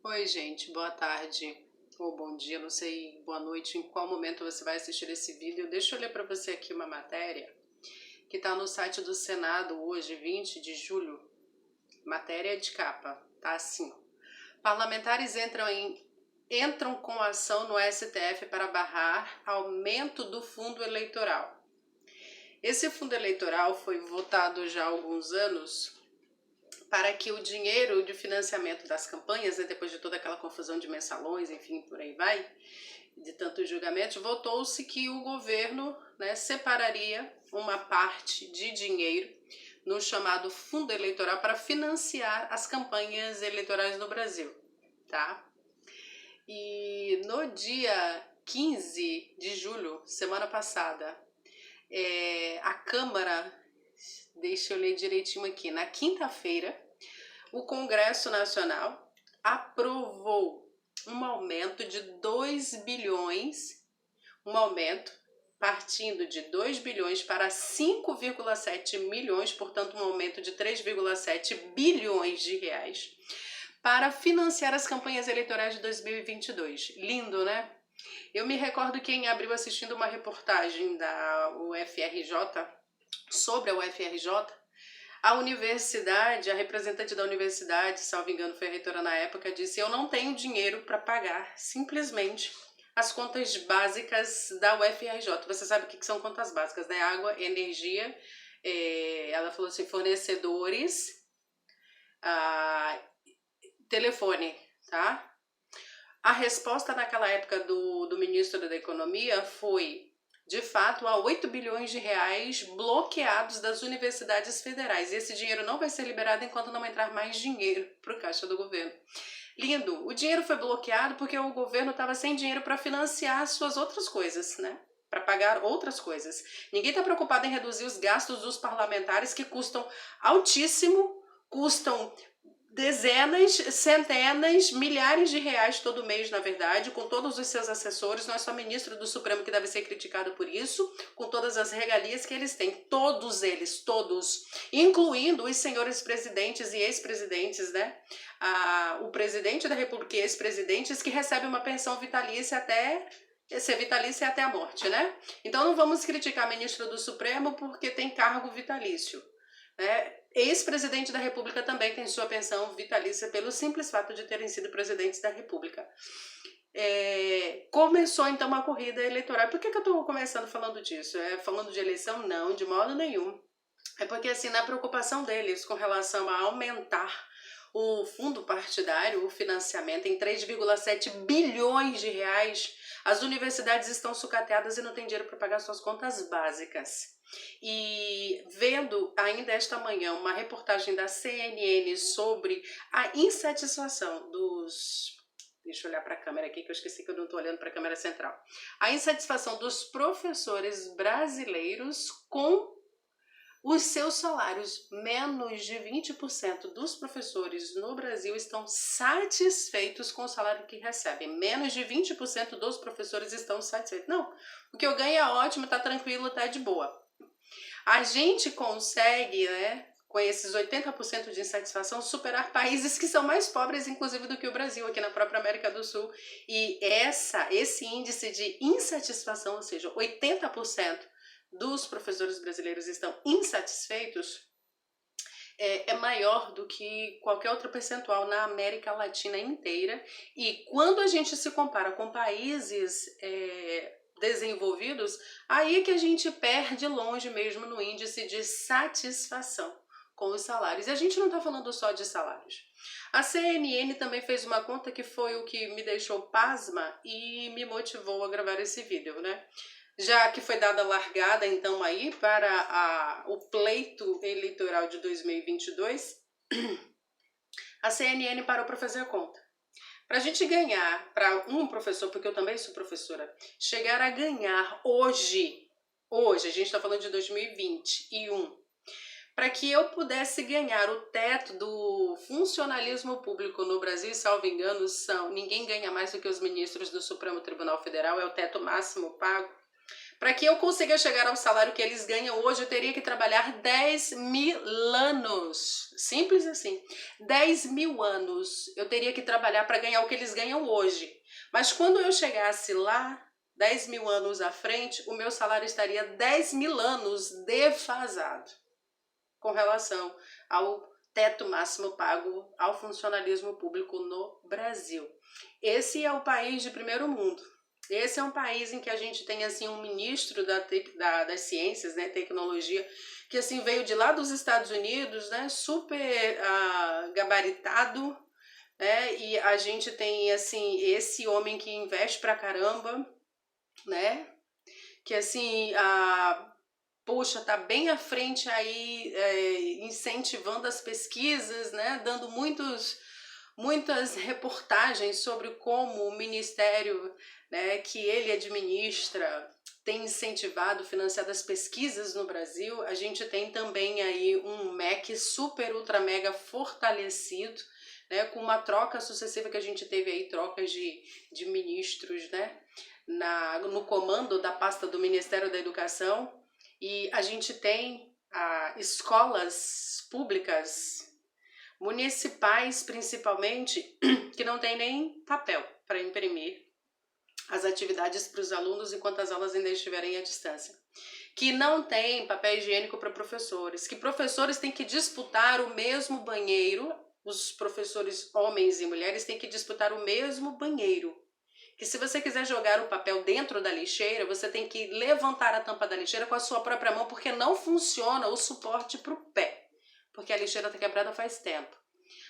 Oi, gente, boa tarde ou bom dia, não sei, boa noite, em qual momento você vai assistir esse vídeo. Deixa eu ler para você aqui uma matéria que está no site do Senado hoje, 20 de julho. Matéria de capa, tá assim: parlamentares entram com ação no STF para barrar aumento do fundo eleitoral. Esse fundo eleitoral foi votado já há alguns anos para que o dinheiro de financiamento das campanhas, né, depois de toda aquela confusão de mensalões, enfim, por aí vai, de tantos julgamentos, votou-se que o governo, né, separaria uma parte de dinheiro no chamado fundo eleitoral para financiar as campanhas eleitorais no Brasil, tá? E no dia 15 de julho, semana passada, a Câmara, deixa eu ler direitinho aqui, na quinta-feira, o Congresso Nacional aprovou um aumento de 2 bilhões, um aumento partindo de 2 bilhões para 5,7 milhões, portanto um aumento de 3,7 bilhões de reais, para financiar as campanhas eleitorais de 2022. Lindo, né? Eu me recordo que em abril, assistindo uma reportagem da UFRJ, sobre a UFRJ, a universidade, a representante da universidade, salvo engano foi a reitora na época, disse: eu não tenho dinheiro para pagar simplesmente as contas básicas da UFRJ. Você sabe o que são contas básicas, né? Água, energia, ela falou assim, fornecedores, telefone, tá? A resposta naquela época do ministro da Economia foi: de fato, há 8 bilhões de reais bloqueados das universidades federais. E esse dinheiro não vai ser liberado enquanto não entrar mais dinheiro para o caixa do governo. Lindo! O dinheiro foi bloqueado porque o governo estava sem dinheiro para financiar suas outras coisas, né? Para pagar outras coisas. Ninguém está preocupado em reduzir os gastos dos parlamentares, que custam altíssimo, custam dezenas, centenas, milhares de reais todo mês, na verdade, com todos os seus assessores. Não é só ministro do Supremo que deve ser criticado por isso, com todas as regalias que eles têm, todos eles, todos, incluindo os senhores presidentes e ex-presidentes, né? O presidente da República e ex-presidentes que recebem uma pensão vitalícia até ser vitalícia até a morte, né? Então não vamos criticar ministro do Supremo porque tem cargo vitalício, né? Ex-presidente da República também tem sua pensão vitalícia pelo simples fato de terem sido presidentes da República. Começou então uma corrida eleitoral. Por que eu estou começando falando disso? Falando de eleição? Não, de modo nenhum. É porque assim, na preocupação deles com relação a aumentar o fundo partidário, o financiamento em 3,7 bilhões de reais, as universidades estão sucateadas e não têm dinheiro para pagar suas contas básicas. E vendo ainda esta manhã uma reportagem da CNN sobre a insatisfação dos... Deixa eu olhar para a câmera aqui, que eu esqueci que eu não estou olhando para a câmera central. A insatisfação dos professores brasileiros com os seus salários. Menos de 20% dos professores no Brasil estão satisfeitos com o salário que recebem. Menos de 20% dos professores estão satisfeitos. Não, o que eu ganho é ótimo, tá tranquilo, tá de boa. A gente consegue, né, com esses 80% de insatisfação, superar países que são mais pobres, inclusive, do que o Brasil, aqui na própria América do Sul. E esse índice de insatisfação, ou seja, 80% dos professores brasileiros estão insatisfeitos, é maior do que qualquer outro percentual na América Latina inteira. E quando a gente se compara com países desenvolvidos, aí que a gente perde longe mesmo no índice de satisfação com os salários. E a gente não está falando só de salários. A CNN também fez uma conta que foi o que me deixou pasma e me motivou a gravar esse vídeo, né? Já que foi dada largada, então, aí para o pleito eleitoral de 2022, a CNN parou para fazer a conta. Para a gente ganhar, para um professor, porque eu também sou professora, chegar a ganhar hoje, a gente está falando de 2021, para que eu pudesse ganhar o teto do funcionalismo público no Brasil, salvo engano, ninguém ganha mais do que os ministros do Supremo Tribunal Federal, é o teto máximo pago. Para que eu consiga chegar ao salário que eles ganham hoje, eu teria que trabalhar 10.000 anos. Simples assim. 10.000 anos eu teria que trabalhar para ganhar o que eles ganham hoje. Mas quando eu chegasse lá, 10.000 anos à frente, o meu salário estaria 10.000 anos defasado com relação ao teto máximo pago ao funcionalismo público no Brasil. Esse é o país de primeiro mundo. Esse é um país em que a gente tem assim um ministro das ciências, né, tecnologia, que assim veio de lá dos Estados Unidos, né, super gabaritado, né, e a gente tem assim esse homem que investe pra caramba, né, que assim poxa, tá bem à frente aí, incentivando as pesquisas, né, dando muitas reportagens sobre como o ministério, né, que ele administra tem incentivado, financiado as pesquisas no Brasil. A gente tem também aí um MEC super, ultra, mega fortalecido, né, com uma troca sucessiva que a gente teve aí, trocas de ministros, né, no comando da pasta do Ministério da Educação. E a gente tem escolas públicas, municipais principalmente, que não tem nem papel para imprimir as atividades para os alunos enquanto as aulas ainda estiverem à distância. Que não tem papel higiênico para professores, que professores têm que disputar o mesmo banheiro, os professores homens e mulheres têm que disputar o mesmo banheiro. Que se você quiser jogar o papel dentro da lixeira, você tem que levantar a tampa da lixeira com a sua própria mão, porque não funciona o suporte para o pé, porque a lixeira está quebrada faz tempo.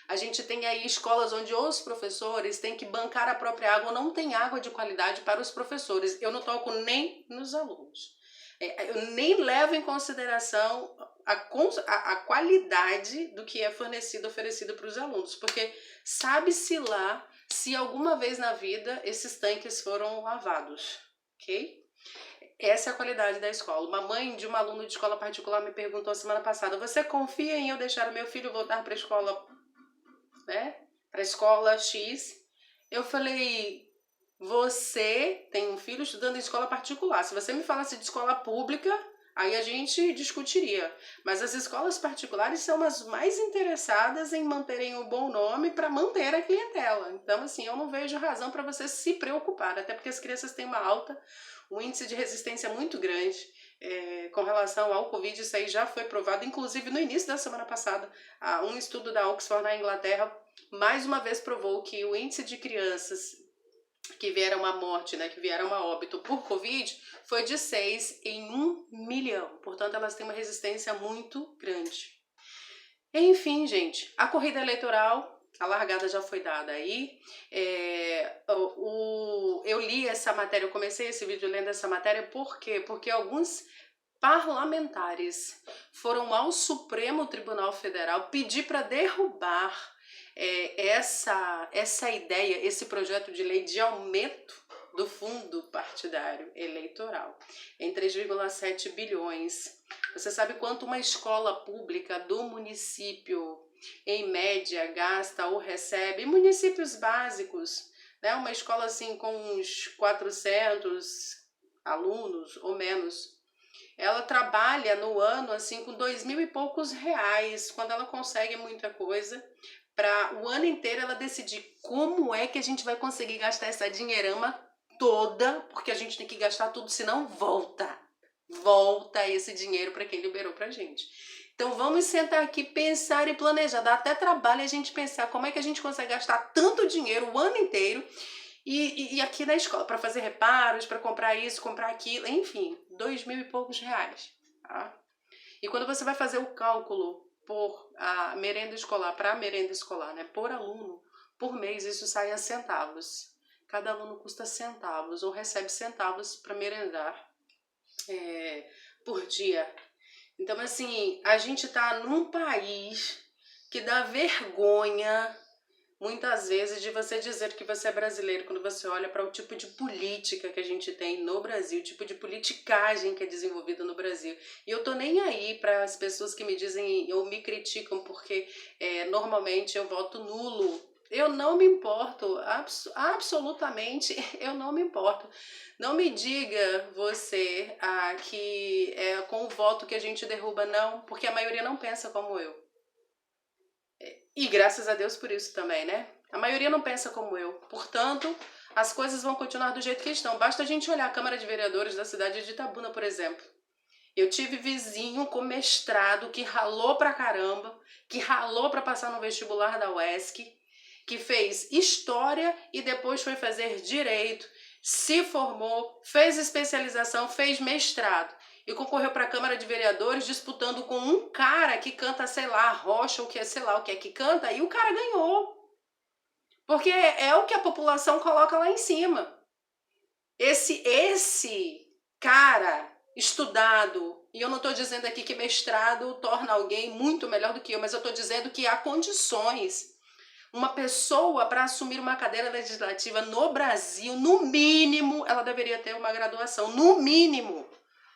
A gente tem aí escolas onde os professores têm que bancar a própria água, não tem água de qualidade para os professores. Eu não toco nem nos alunos. Eu nem levo em consideração a qualidade do que é oferecido para os alunos, porque sabe-se lá se alguma vez na vida esses tanques foram lavados, ok? Essa é a qualidade da escola. Uma mãe de uma aluna de escola particular me perguntou semana passada: você confia em eu deixar o meu filho voltar para a escola, né? Para a escola X? Eu falei: você tem um filho estudando em escola particular. Se você me falasse de escola pública, aí a gente discutiria. Mas as escolas particulares são as mais interessadas em manterem um bom nome para manter a clientela. Então, assim, eu não vejo razão para você se preocupar, até porque as crianças têm um índice de resistência muito grande com relação ao Covid. Isso aí já foi provado, inclusive no início da semana passada, um estudo da Oxford na Inglaterra mais uma vez provou que o índice de crianças que vieram a morte, né, que vieram a óbito por Covid, foi de 6 em 1 milhão. Portanto, elas têm uma resistência muito grande. Enfim, gente, a corrida eleitoral, a largada já foi dada aí. Eu li essa matéria, eu comecei esse vídeo lendo essa matéria, por quê? Porque alguns parlamentares foram ao Supremo Tribunal Federal pedir para derrubar essa ideia, esse projeto de lei de aumento do fundo partidário eleitoral em 3,7 bilhões. Você sabe quanto uma escola pública do município, em média, gasta ou recebe? Municípios básicos, né? Uma escola assim com uns 400 alunos ou menos, ela trabalha no ano assim com 2.000 e poucos reais, quando ela consegue muita coisa, para o ano inteiro ela decidir como é que a gente vai conseguir gastar essa dinheirama toda, porque a gente tem que gastar tudo, senão volta esse dinheiro para quem liberou pra gente. Então vamos sentar aqui, pensar e planejar. Dá até trabalho a gente pensar como é que a gente consegue gastar tanto dinheiro o ano inteiro e aqui na escola, para fazer reparos, para comprar isso, comprar aquilo, enfim, 2.000 e poucos reais. Tá? E quando você vai fazer o cálculo por a merenda escolar, para a merenda escolar, né, por aluno, por mês, isso sai a centavos. Cada aluno custa centavos ou recebe centavos para merendar por dia. Então, assim, a gente tá num país que dá vergonha, muitas vezes, de você dizer que você é brasileiro quando você olha para o tipo de política que a gente tem no Brasil, o tipo de politicagem que é desenvolvida no Brasil. E eu tô nem aí para as pessoas que me dizem ou me criticam porque normalmente eu voto nulo Eu não me importo, absolutamente eu não me importo. Não me diga você que é com o voto que a gente derruba, não, porque a maioria não pensa como eu. E graças a Deus por isso também, né? A maioria não pensa como eu. Portanto, as coisas vão continuar do jeito que estão. Basta a gente olhar a Câmara de Vereadores da cidade de Itabuna, por exemplo. Eu tive vizinho com mestrado que ralou pra caramba, que ralou pra passar no vestibular da UESC, que fez história e depois foi fazer direito, se formou, fez especialização, fez mestrado e concorreu para a Câmara de Vereadores disputando com um cara que canta, sei lá, rocha ou que sei lá o que é que canta, e o cara ganhou. Porque é o que a população coloca lá em cima. Esse cara estudado, e eu não estou dizendo aqui que mestrado torna alguém muito melhor do que eu, mas eu estou dizendo que há condições. Uma pessoa, para assumir uma cadeira legislativa no Brasil, no mínimo, ela deveria ter uma graduação, no mínimo.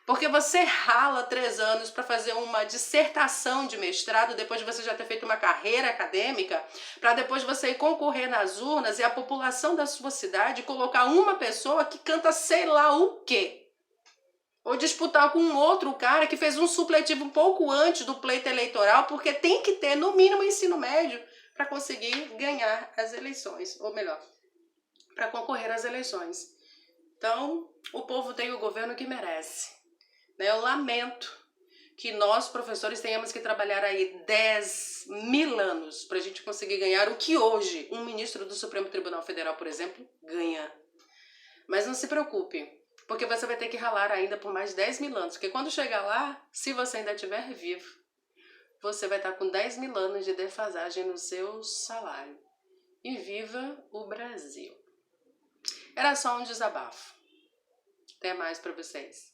Porque você rala 3 anos para fazer uma dissertação de mestrado, depois de você já ter feito uma carreira acadêmica, para depois você ir concorrer nas urnas e a população da sua cidade colocar uma pessoa que canta sei lá o quê. Ou disputar com um outro cara que fez um supletivo um pouco antes do pleito eleitoral, porque tem que ter, no mínimo, ensino médio para conseguir ganhar as eleições, ou melhor, para concorrer às eleições. Então, o povo tem o governo que merece. Eu lamento que nós, professores, tenhamos que trabalhar aí 10.000 anos para a gente conseguir ganhar o que hoje um ministro do Supremo Tribunal Federal, por exemplo, ganha. Mas não se preocupe, porque você vai ter que ralar ainda por mais 10.000 anos, porque quando chegar lá, se você ainda estiver vivo, você vai estar com 10.000 anos de defasagem no seu salário. E viva o Brasil! Era só um desabafo. Até mais para vocês.